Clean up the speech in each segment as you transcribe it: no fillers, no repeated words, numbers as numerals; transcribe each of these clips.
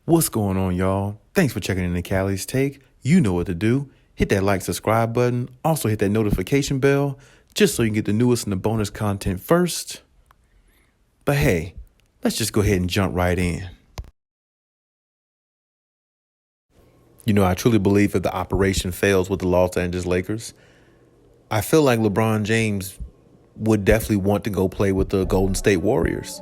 What's going on, y'all? Thanks for checking in the Khaliis Take. You know what to do. Hit that like, subscribe button. Also hit that notification bell just so you can get the newest and the bonus content first. But hey, let's just go ahead and jump right in. I truly believe if the operation fails with the Los Angeles Lakers, I feel like LeBron James would definitely want to go play with the Golden State Warriors.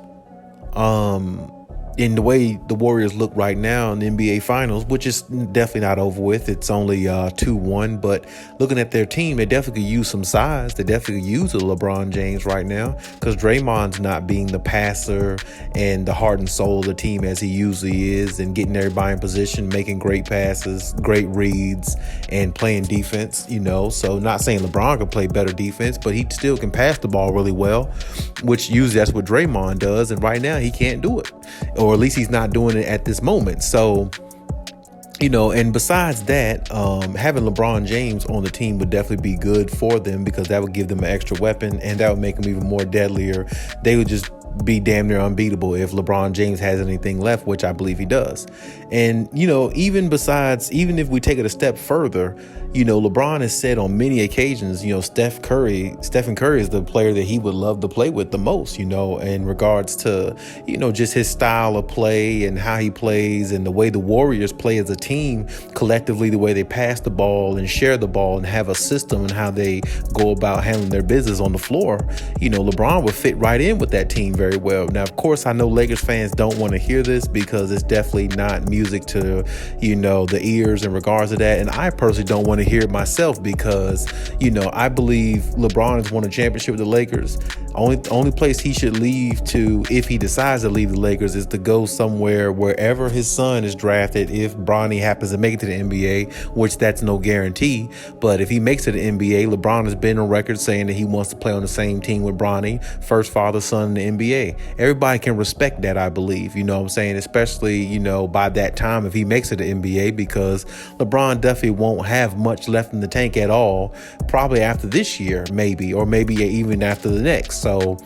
In the way the Warriors look right now in the NBA Finals, which is definitely not over with. It's only 2-1, but looking at their team, they definitely could use some size. They definitely could use a LeBron James right now because Draymond's not being the passer and the heart and soul of the team as he usually is, and getting everybody in position, making great passes, great reads, and playing defense, So not saying LeBron can play better defense, but he still can pass the ball really well, which usually that's what Draymond does, and right now he can't do it. Or at least he's not doing it at this moment. So, and besides that, having LeBron James on the team would definitely be good for them because that would give them an extra weapon and that would make them even more deadlier. They would just be damn near unbeatable if LeBron James has anything left, which I believe he does. And, even if we take it a step further, LeBron has said on many occasions, Stephen Curry is the player that he would love to play with the most, in regards to, just his style of play and how he plays and the way the Warriors play as a team collectively, the way they pass the ball and share the ball and have a system and how they go about handling their business on the floor. LeBron would fit right in with that team very well. Now, of course, I know Lakers fans don't want to hear this because it's definitely not music to, the ears in regards to that. And I personally don't want to hear it myself because, I believe LeBron has won a championship with the Lakers. Only place he should leave to, if he decides to leave the Lakers, is to go somewhere wherever his son is drafted. If Bronny happens to make it to the NBA, which that's no guarantee. But if he makes it to the NBA, LeBron has been on record saying that he wants to play on the same team with Bronny, first father, son in the NBA. Everybody can respect that, I believe. You know what I'm saying? Especially, by that time, if he makes it to the NBA, because LeBron definitely won't have much left in the tank at all, probably after this year, maybe, or maybe even after the next. So,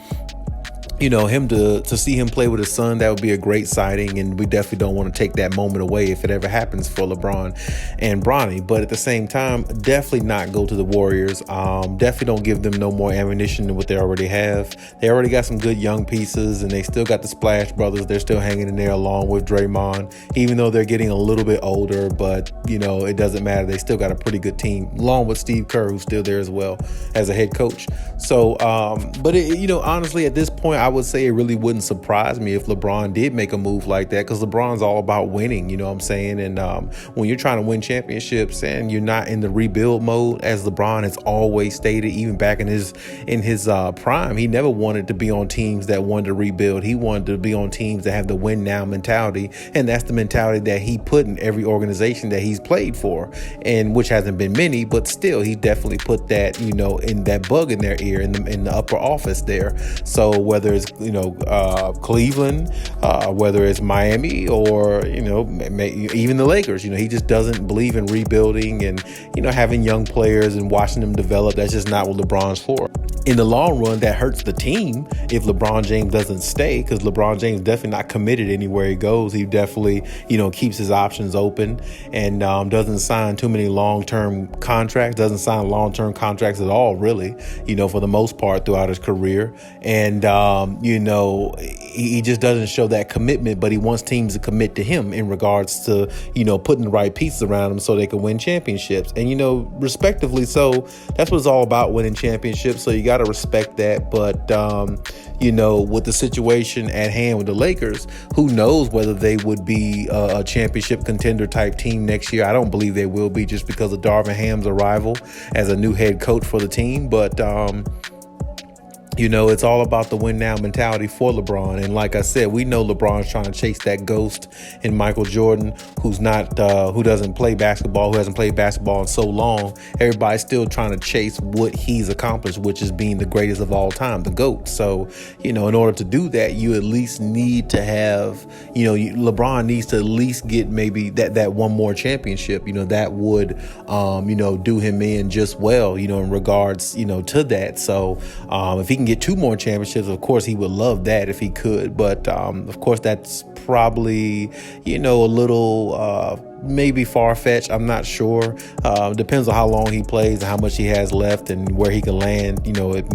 him to see him play with his son, that would be a great sighting, and we definitely don't want to take that moment away if it ever happens for LeBron and Bronny. But at the same time, definitely not go to the Warriors. Definitely don't give them no more ammunition than what they already have. They already got some good young pieces, and they still got the Splash Brothers. They're still hanging in there along with Draymond, even though they're getting a little bit older, but it doesn't matter. They still got a pretty good team, along with Steve Kerr, who's still there as well as a head coach. So, but honestly, at this point, I would say it really wouldn't surprise me if LeBron did make a move like that, because LeBron's all about winning, you know what I'm saying? And when you're trying to win championships and you're not in the rebuild mode, as LeBron has always stated, even back in his prime, he never wanted to be on teams that wanted to rebuild. He wanted to be on teams that have the win now mentality, and that's the mentality that he put in every organization that he's played for, and which hasn't been many, but still he definitely put that, in that bug in their ear in the upper office there. So whether it's Cleveland, whether it's Miami, or even the Lakers, he just doesn't believe in rebuilding and having young players and watching them develop. That's just not what LeBron's for. In the long run, that hurts the team if LeBron James doesn't stay, because LeBron James definitely not committed anywhere he goes. He definitely keeps his options open and doesn't sign too many long-term contracts. Doesn't sign long-term contracts at all, really. For the most part throughout his career. And he just doesn't show that commitment, but he wants teams to commit to him in regards to, putting the right pieces around him so they can win championships. And, respectively, so that's what it's all about, winning championships. So you got to respect that. But, with the situation at hand with the Lakers, who knows whether they would be a championship contender type team next year. I don't believe they will be, just because of Darvin Ham's arrival as a new head coach for the team. But, it's all about the win now mentality for LeBron. And like I said, we know LeBron's trying to chase that ghost in Michael Jordan, who doesn't play basketball, who hasn't played basketball in so long. Everybody's still trying to chase what he's accomplished, which is being the greatest of all time, the GOAT. So, in order to do that, you at least need to have, LeBron needs to at least get maybe that one more championship, that would, do him in just well, in regards, to that. So if he can get 2 more championships, of course, he would love that if he could. But of course, that's probably, a little maybe far-fetched. I'm not sure. Depends on how long he plays and how much he has left and where he can land,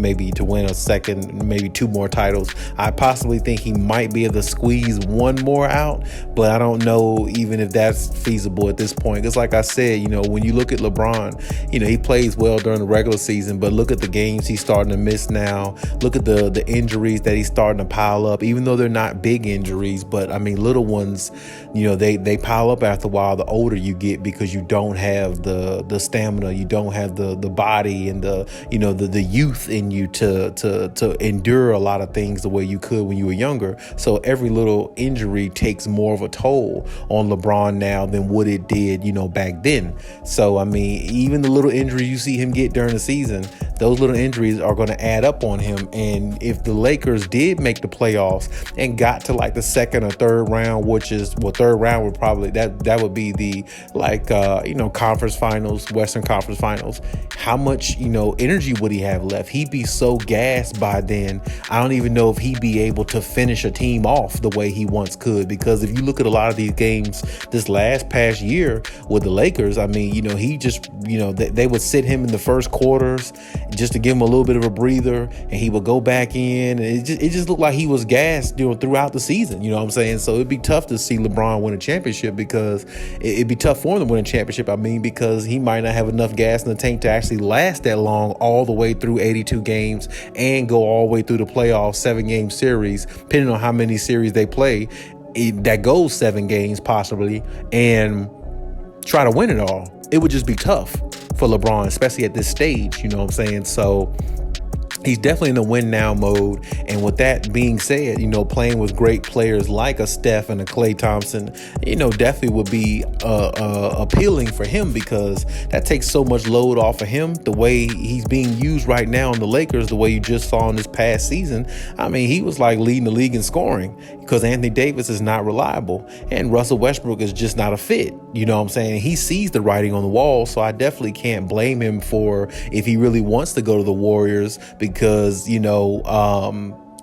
maybe to win a second, maybe 2 more titles. I possibly think he might be able to squeeze 1 more out, but I don't know even if that's feasible at this point. Because like I said, when you look at LeBron, he plays well during the regular season, but look at the games he's starting to miss now. Look at the injuries that he's starting to pile up, even though they're not big injuries, but I mean, little ones, they pile up after a while the older you get, because you don't have the stamina, you don't have the body and the youth in you to endure a lot of things the way you could when you were younger. So every little injury takes more of a toll on LeBron now than what it did, back then. So I mean, even the little injuries you see him get during the season, those little injuries are going to add up on him. And if the Lakers did make the playoffs and got to like the second or third round, third round would probably that would be the conference finals, Western Conference Finals, how much energy would he have left? He'd be so gassed by then. I don't even know if he'd be able to finish a team off the way he once could, because if you look at a lot of these games this past year with the Lakers, I mean, he just they would sit him in the first quarters just to give him a little bit of a breather, and he would go back in, and it just looked like he was gassed throughout the season. You know what I'm saying? So it'd be tough to see LeBron win a championship, because it'd be tough for him to win a championship. I mean, because he might not have enough gas in the tank to actually last that long, all the way through 82 games and go all the way through the playoffs, 7-game series, depending on how many series they play, that goes 7 games possibly, and try to win it all. It would just be tough for LeBron, especially at this stage. You know what I'm saying? So he's definitely in the win now mode. And with that being said, playing with great players like a Steph and a Klay Thompson, definitely would be appealing for him, because that takes so much load off of him. The way he's being used right now in the Lakers, the way you just saw in this past season, I mean, he was like leading the league in scoring, because Anthony Davis is not reliable and Russell Westbrook is just not a fit. You know what I'm saying? He sees the writing on the wall, so I definitely can't blame him for if he really wants to go to the Warriors, because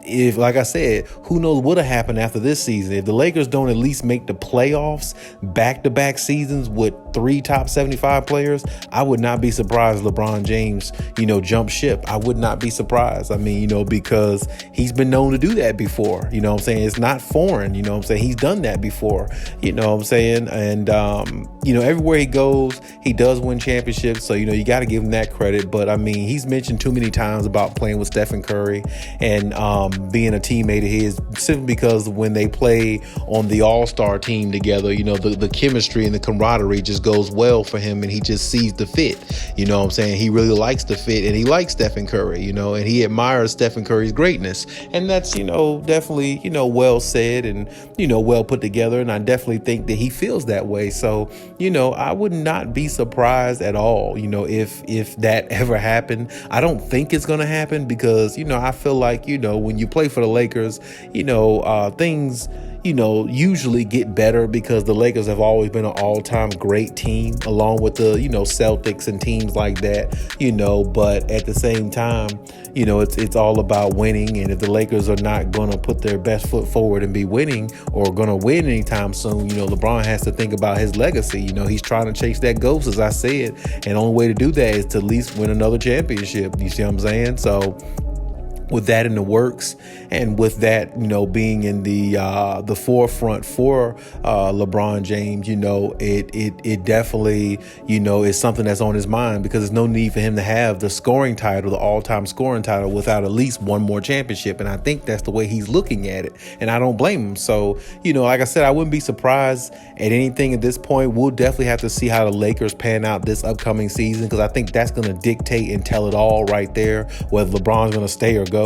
if, like I said, who knows what'll happen after this season. If the Lakers don't at least make the playoffs back-to-back seasons with 3 top 75 players, I would not be surprised LeBron James, jump ship. I would not be surprised. I mean, because he's been known to do that before. You know what I'm saying? It's not foreign. You know what I'm saying? He's done that before. You know what I'm saying? And, everywhere he goes, he does win championships. So, you got to give him that credit. But, I mean, he's mentioned too many times about playing with Steph Curry and being a teammate of his, simply because when they play on the all-star team together, the chemistry and the camaraderie just goes well for him, and he just sees the fit. You know what I'm saying? He really likes the fit, and he likes Stephen Curry, and he admires Stephen Curry's greatness. And that's, definitely, well said and, well put together. And I definitely think that he feels that way. So, I would not be surprised at all, if that ever happened. I don't think it's going to happen, because, I feel like, when you play for the Lakers, things, usually get better, because the Lakers have always been an all-time great team, along with the, Celtics and teams like that, but at the same time, it's all about winning. And if the Lakers are not going to put their best foot forward and be winning, or going to win anytime soon, LeBron has to think about his legacy. He's trying to chase that ghost, as I said, and the only way to do that is to at least win another championship. You see what I'm saying? So with that in the works, and with that, being in the forefront for LeBron James, it definitely, is something that's on his mind, because there's no need for him to have the scoring title, the all-time scoring title, without at least one more championship. And I think that's the way he's looking at it, and I don't blame him. So, like I said, I wouldn't be surprised at anything at this point. We'll definitely have to see how the Lakers pan out this upcoming season, because I think that's going to dictate and tell it all right there, whether LeBron's going to stay or go.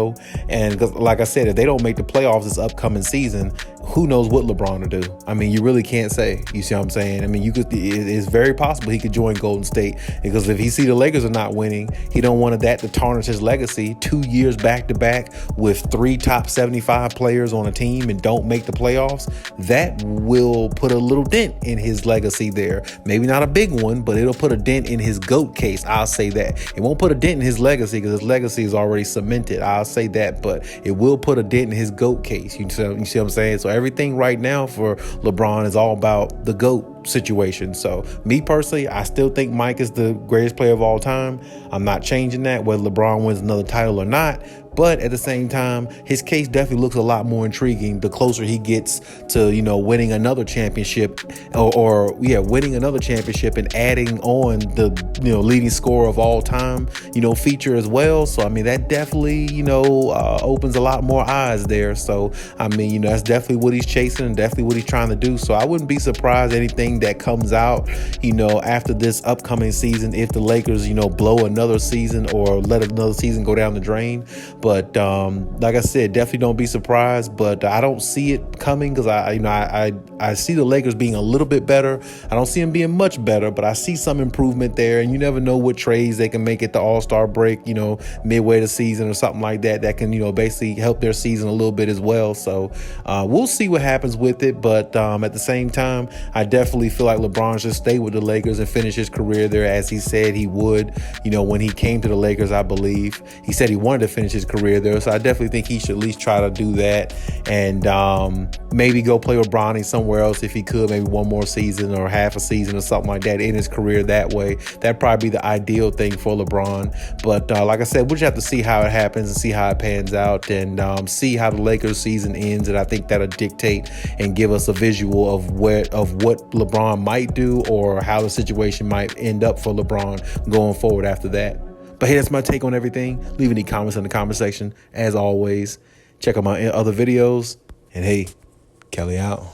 And like I said, if they don't make the playoffs this upcoming season, who knows what LeBron will do? I mean, you really can't say. You see what I'm saying? I mean, it's very possible he could join Golden State, because if he see the Lakers are not winning, he don't want that to tarnish his legacy. 2 years back to back with 3 top 75 players on a team and don't make the playoffs. That will put a little dent in his legacy there. Maybe not a big one, but it'll put a dent in his GOAT case. I'll say that. It won't put a dent in his legacy, because his legacy is already cemented. I'll say that, but it will put a dent in his GOAT case. You see what I'm saying? So everything right now for LeBron is all about the GOAT situation. So me personally, I still think Mike is the greatest player of all time. I'm not changing that, whether LeBron wins another title or not. But at the same time, his case definitely looks a lot more intriguing the closer he gets to, winning another championship or winning another championship and adding on the, leading scorer of all time, feature as well. So, I mean, that definitely, opens a lot more eyes there. So, I mean, that's definitely what he's chasing and definitely what he's trying to do. So I wouldn't be surprised anything that comes out, after this upcoming season, if the Lakers, blow another season or let another season go down the drain. But like I said, definitely don't be surprised. But I don't see it coming because I see the Lakers being a little bit better. I don't see them being much better, but I see some improvement there. And you never know what trades they can make at the All-Star break, midway the season or something like that can, basically help their season a little bit as well. So we'll see what happens with it. But at the same time, I definitely feel like LeBron should stay with the Lakers and finish his career there as he said he would, when he came to the Lakers. I believe he said he wanted to finish his career there. So I definitely think he should at least try to do that and maybe go play with Bronny somewhere else if he could, maybe one more season or half a season or something like that in his career that way. That'd probably be the ideal thing for LeBron. But like I said, we'll just have to see how it happens and see how it pans out and see how the Lakers season ends. And I think that'll dictate and give us a visual of what LeBron might do or how the situation might end up for LeBron going forward after that. But hey, that's my take on everything. Leave any comments in the comment section. As always, check out my other videos. And hey, Kelly out.